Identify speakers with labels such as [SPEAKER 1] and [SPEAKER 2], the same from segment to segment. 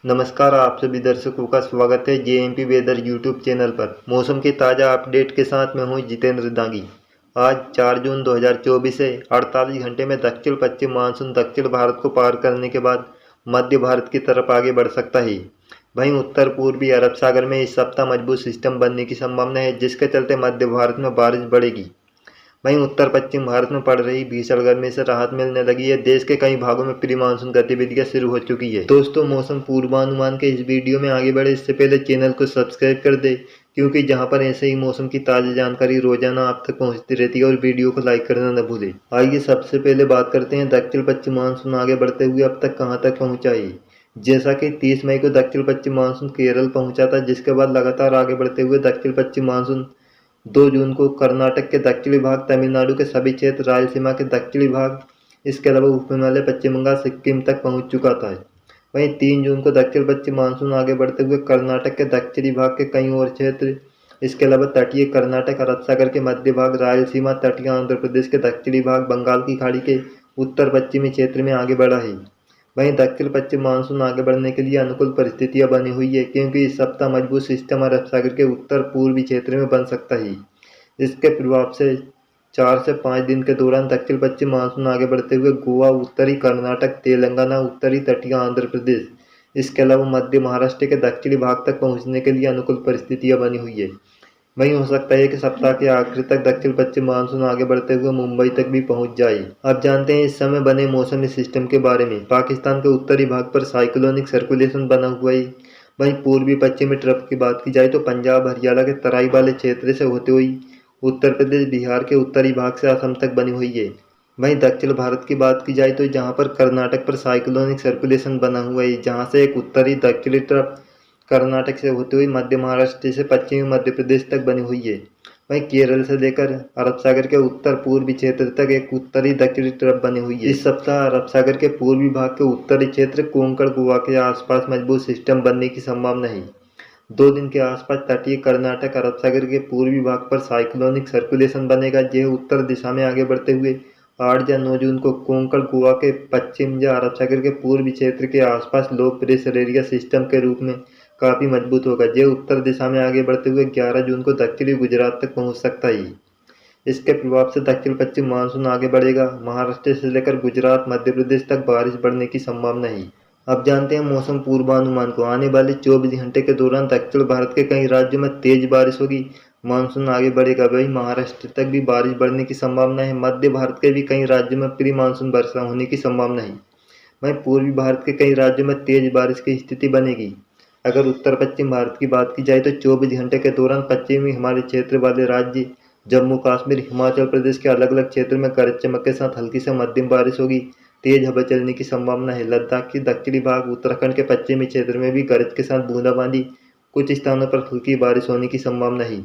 [SPEAKER 1] नमस्कार, आप सभी दर्शकों का स्वागत है जेएमपी वेदर यूट्यूब चैनल पर। मौसम के ताज़ा अपडेट के साथ मैं हूं जितेंद्र दांगी। आज 4 जून 2024 है। 48 घंटे में दक्षिण पश्चिम मानसून दक्षिण भारत को पार करने के बाद मध्य भारत की तरफ आगे बढ़ सकता है। वहीं उत्तर पूर्वी अरब सागर में इस सप्ताह मजबूत सिस्टम बनने की संभावना है, जिसके चलते मध्य भारत में बारिश बढ़ेगी। वहीं उत्तर पश्चिम भारत में पड़ रही भीषण गर्मी से राहत मिलने लगी है। देश के कई भागों में प्री मानसून गतिविधियां शुरू हो चुकी है। दोस्तों, मौसम पूर्वानुमान के इस वीडियो में आगे बढ़े इससे पहले चैनल को सब्सक्राइब कर दे, क्योंकि जहां पर ऐसे ही मौसम की ताज़ा जानकारी रोजाना आप तक पहुंचती रहती है। और वीडियो को लाइक करना न भूले। आइए सबसे पहले बात करते हैं दक्षिण पश्चिम मानसून आगे बढ़ते हुए अब तक कहां तक पहुंचा है। जैसा कि 30 मई को दक्षिण पश्चिम मानसून केरल पहुंचा था, जिसके बाद लगातार आगे बढ़ते हुए दक्षिण पश्चिम मानसून 2 जून को कर्नाटक के दक्षिणी भाग, तमिलनाडु के सभी क्षेत्र, रायलसीमा के दक्षिणी भाग, इसके अलावा उप हिमालय, पश्चिम बंगाल, सिक्किम तक पहुंच चुका था। वहीं 3 जून को दक्षिण पश्चिम मानसून आगे बढ़ते हुए कर्नाटक के दक्षिणी भाग के कई और क्षेत्र, इसके अलावा तटीय कर्नाटक, अरब सागर के मध्य भाग, रायलसीमा, तटीय आंध्र प्रदेश के दक्षिणी भाग, बंगाल की खाड़ी के उत्तर पश्चिमी क्षेत्र में आगे बढ़ा है। वहीं दक्षिण पश्चिम मानसून आगे बढ़ने के लिए अनुकूल परिस्थितियां बनी हुई है, क्योंकि इस सप्ताह मजबूत सिस्टम अरब सागर के उत्तर पूर्वी क्षेत्र में बन सकता है। इसके प्रभाव से 4 से 5 दिन के दौरान दक्षिण पश्चिम मानसून आगे बढ़ते हुए गोवा, उत्तरी कर्नाटक, तेलंगाना, उत्तरी तटीय आंध्र प्रदेश, इसके अलावा मध्य महाराष्ट्र के दक्षिणी भाग तक पहुंचने के लिए अनुकूल परिस्थितियां बनी हुई है। वहीं हो सकता है कि सप्ताह के आखिर तक दक्षिण पश्चिम मानसून आगे बढ़ते हुए मुंबई तक भी पहुंच जाए। अब जानते हैं इस समय बने मौसमी सिस्टम के बारे में। पाकिस्तान के उत्तरी भाग पर साइक्लोनिक सर्कुलेशन बना हुआ है। वहीं पूर्वी पश्चिमी ट्रफ की बात की जाए तो पंजाब, हरियाणा के तराई वाले क्षेत्र से होते हुए उत्तर प्रदेश, बिहार के उत्तरी भाग से असम तक बनी हुई है। वहीं दक्षिण भारत की बात की जाए तो जहां पर कर्नाटक पर साइक्लोनिक सर्कुलेशन बना हुआ है, जहां से एक उत्तरी दक्षिणी ट्रफ कर्नाटक से होते हुए मध्य महाराष्ट्र से पश्चिमी मध्य प्रदेश तक बनी हुई है। वहीं केरल से लेकर अरब सागर के उत्तर पूर्वी क्षेत्र तक एक उत्तरी दक्षिणी तरफ बनी हुई है। इस सप्ताह अरब सागर के पूर्वी भाग के उत्तरी क्षेत्र, कोंकण, गोवा के आसपास मजबूत सिस्टम बनने की संभावना है। 2 दिन के आसपास तटीय कर्नाटक, अरब सागर के पूर्वी भाग पर साइक्लोनिक सर्कुलेशन बनेगा। यह उत्तर दिशा में आगे बढ़ते हुए 8 या 9 जून को कोंकण, गोवा के पश्चिम या अरब सागर के पूर्वी क्षेत्र के आसपास लो प्रेशर एरिया सिस्टम के रूप में काफी मजबूत होगा। यह उत्तर दिशा में आगे बढ़ते हुए 11 जून को दक्षिणी गुजरात तक पहुंच सकता है। इसके प्रभाव से दक्षिण पश्चिम मानसून आगे बढ़ेगा। महाराष्ट्र से लेकर गुजरात, मध्य प्रदेश तक बारिश बढ़ने की संभावना है। अब जानते हैं मौसम पूर्वानुमान को। आने वाले 24 घंटे के दौरान दक्षिण भारत के कई राज्यों में तेज बारिश होगी। मानसून आगे बढ़ेगा। वहीं महाराष्ट्र तक भी बारिश बढ़ने की संभावना है। मध्य भारत के भी कई राज्यों में प्री मानसून वर्षा होने की संभावना है। वहीं पूर्वी भारत के कई राज्यों में तेज बारिश की स्थिति बनेगी। अगर उत्तर पश्चिम भारत की बात की जाए तो 24 घंटे के दौरान पश्चिमी हिमालय क्षेत्र वाले राज्य, जम्मू कश्मीर, हिमाचल प्रदेश के अलग अलग क्षेत्र में गरज चमक के साथ हल्की से मध्यम बारिश होगी। तेज हवा चलने की संभावना है। लद्दाख के दक्षिणी भाग, उत्तराखंड के पश्चिमी क्षेत्र में भी गरज के साथ बूंदाबांदी, कुछ स्थानों पर हल्की बारिश होने की संभावना है।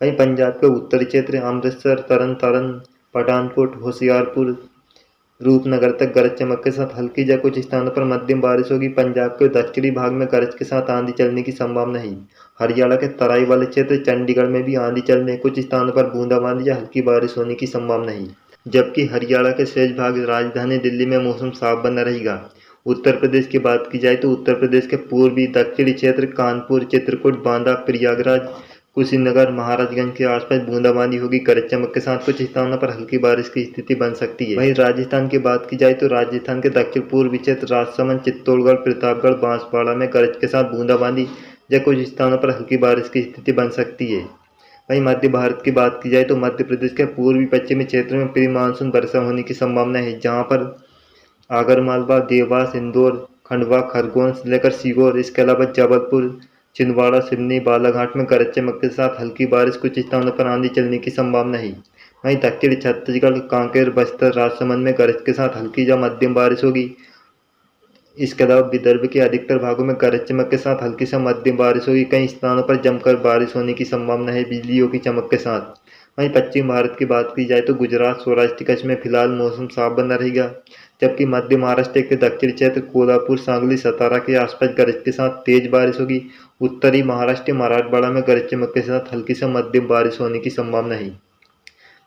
[SPEAKER 1] वहीं पंजाब के उत्तरी क्षेत्र, अमृतसर, तरन तारण, पठानकोट, होशियारपुर, रूपनगर तक गरज चमक के साथ हल्की या कुछ स्थानों पर मध्यम बारिश होगी। पंजाब के दक्षिणी भाग में गरज के साथ आंधी चलने की संभावना है। हरियाणा के तराई वाले क्षेत्र, चंडीगढ़ में भी आंधी चलने, कुछ स्थानों पर बूंदाबांदी या हल्की बारिश होने की संभावना है। जबकि हरियाणा के शेष भाग, राजधानी दिल्ली में मौसम साफ बना रहेगा। उत्तर प्रदेश की बात की जाए तो उत्तर प्रदेश के पूर्वी दक्षिणी क्षेत्र, कानपुर, चित्रकूट, बांदा, प्रयागराज, कुशीनगर, महाराजगंज के आसपास बूंदाबांदी होगी। गरज चमक के साथ कुछ स्थानों पर हल्की बारिश की स्थिति बन सकती है। वहीं राजस्थान की बात की जाए तो राजस्थान के दक्षिण पूर्वी क्षेत्र, राजसमंद, चित्तौड़गढ़, प्रतापगढ़, बांसवाड़ा में गरज के साथ बूंदाबांदी या कुछ स्थानों पर हल्की बारिश की स्थिति बन सकती है। वहीं मध्य भारत की बात की जाए तो मध्य प्रदेश के पूर्वी पश्चिमी क्षेत्र में प्री मानसून वर्षा होने की संभावना है, जहां पर आगरमालवा, देवास, इंदौर, खंडवा, खरगोन से लेकर सीहोर, इसके अलावा जबलपुर, छिंदवाड़ा, सिवनी, बालाघाट में गरज चमक के साथ हल्की बारिश, कुछ स्थानों पर आंधी चलने की संभावना है। वहीं दक्षिणी छत्तीसगढ़, कांकेर, बस्तर, राजसमंद में गरज के साथ हल्की या मध्यम बारिश होगी। इसके अलावा विदर्भ के अधिकतर भागों में गरज चमक के साथ हल्की से मध्यम बारिश होगी। कई स्थानों पर जमकर बारिश होने की संभावना है, बिजलियों की चमक के साथ। वहीं पश्चिम भारत की बात की जाए तो गुजरात, सौराष्ट्र, कच्छ में फिलहाल मौसम साफ बना रहेगा। जबकि मध्य महाराष्ट्र के दक्षिणी क्षेत्र, कोल्हापुर, सांगली, सतारा के आसपास गरज के साथ तेज बारिश होगी। उत्तरी महाराष्ट्र, मराठवाड़ा में गरज चमक के साथ हल्की से मध्यम बारिश होने की संभावना है।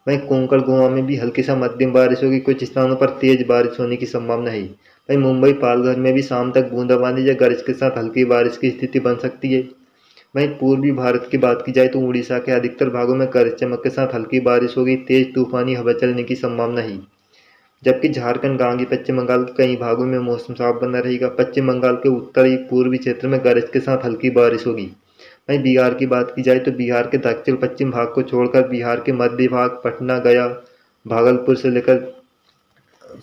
[SPEAKER 1] वहीं कोंकण गोवा में भी हल्की से मध्यम बारिश होगी, कुछ स्थानों पर तेज बारिश होने की संभावना है। वहीं मुंबई पालघर में भी शाम तक बूंदाबांदी या गरज के साथ हल्की बारिश की स्थिति बन सकती है। वहीं पूर्वी भारत की बात की जाए तो उड़ीसा के अधिकतर भागों में गरज चमक के साथ हल्की बारिश होगी, तेज तूफानी हवा चलने की संभावना है। जबकि झारखंड, गांगी, पश्चिम बंगाल के कई भागों में मौसम साफ बना रहेगा। पश्चिम बंगाल के उत्तरी पूर्वी क्षेत्र में गरज के साथ हल्की बारिश होगी। वहीं बिहार की बात की जाए तो बिहार के दक्षिण पश्चिम भाग को छोड़कर बिहार के मध्य भाग, पटना, गया, भागलपुर से लेकर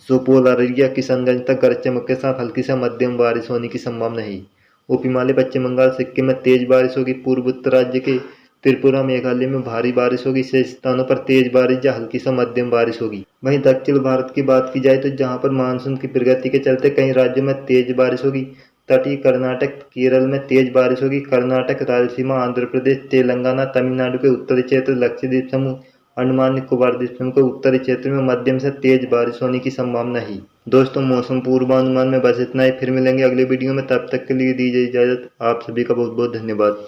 [SPEAKER 1] सुपौल, अररिया, किशनगंज तक गरज चमक के साथ हल्की से मध्यम बारिश होने की संभावना है। उप हिमालय, पश्चिम बंगाल, सिक्किम में तेज बारिश होगी। पूर्व उत्तर राज्य के त्रिपुरा, मेघालय में भारी बारिश होगी। शेष स्थानों पर तेज बारिश या हल्की से मध्यम बारिश होगी। वहीं दक्षिण भारत की बात की जाए तो जहां पर मानसून की प्रगति के चलते कई राज्यों में तेज बारिश होगी। तटीय कर्नाटक, केरल में तेज बारिश होगी। कर्नाटक, रायलसीमा, आंध्र प्रदेश, तेलंगाना, तमिलनाडु के उत्तरी क्षेत्र, लक्षद्वीप समूह, अंडमान निकोबार द्वीप समूह के उत्तरी क्षेत्र में मध्यम से तेज बारिश होने की संभावना है। दोस्तों, मौसम पूर्वानुमान में बस इतना ही। फिर मिलेंगे अगले वीडियो में, तब तक के लिए दीजिए इजाजत। आप सभी का बहुत बहुत धन्यवाद।